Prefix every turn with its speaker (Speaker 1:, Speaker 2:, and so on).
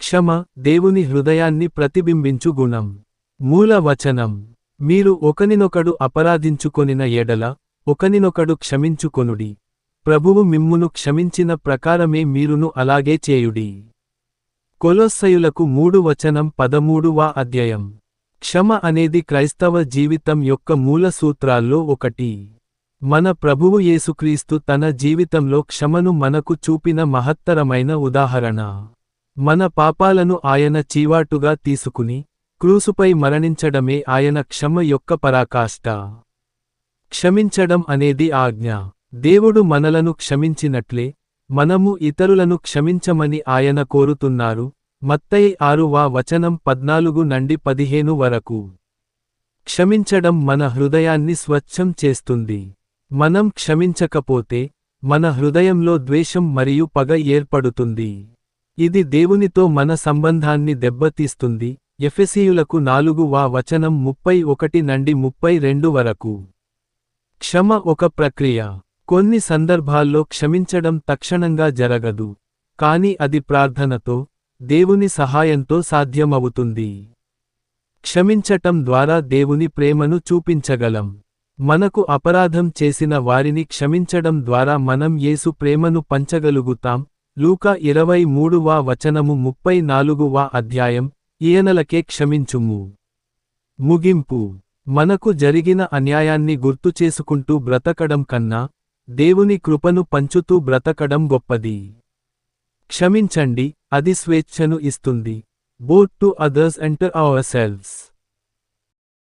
Speaker 1: క్షమ, దేవుని హృదయాన్ని ప్రతిబింబించు గుణం. మూల వచనం: మీరు ఒకనినొకడు అపరాధించుకొనిన ఎడల ఒకనినొకడు క్షమించుకొనుడి. ప్రభువు మిమ్మును క్షమించిన ప్రకారమే మీరును అలాగే చేయుడి. కొలొస్సయులకు 3:13వ అధ్యాయం. క్షమ అనేది క్రైస్తవ జీవితం యొక్క మూల సూత్రాల్లో ఒకటి. మన ప్రభువు యేసుక్రీస్తు తన జీవితంలో క్షమను మనకు చూపిన మహత్తరమైన ఉదాహరణ. మన పాపాలను ఆయన చీవాటుగా తీసుకుని క్రూసుపై మరణించడమే ఆయన క్షమ యొక్క పరాకాష్ట. క్షమించడం అనేది ఆజ్ఞ. దేవుడు మనలను క్షమించినట్లే మనము ఇతరులను క్షమించమని ఆయన కోరుతున్నారు. మత్తయి 6:14-15 వరకు. క్షమించడం మన హృదయాన్ని స్వచ్ఛం చేస్తుంది. మనం క్షమించకపోతే మన హృదయంలో ద్వేషం మరియు పగ ఏర్పడుతుంది. ఇది దేవునితో మన సంబంధాన్ని దెబ్బతీస్తుంది. ఎఫెసీయులకు 4:31-32 వరకు. క్షమ ఒక ప్రక్రియ. కొన్ని సందర్భాల్లో క్షమించడం తక్షణంగా జరగదు, కాని అది ప్రార్థనతో, దేవుని సహాయంతో సాధ్యమవుతుంది. క్షమించటం ద్వారా దేవుని ప్రేమను చూపించగలం. మనకు అపరాధం చేసిన వారిని క్షమించడం ద్వారా మనం యేసు ప్రేమను పంచగలుగుతాం. లూకా 23:34వ అధ్యాయం. ఈయనలకే క్షమించుము. ముగింపు: మనకు జరిగిన అన్యాయాన్ని గుర్తుచేసుకుంటూ బ్రతకడం కన్నా దేవుని కృపను పంచుతూ బ్రతకడం గొప్పది. క్షమించండి, అది స్వేచ్ఛను ఇస్తుంది. Both to others and to ourselves.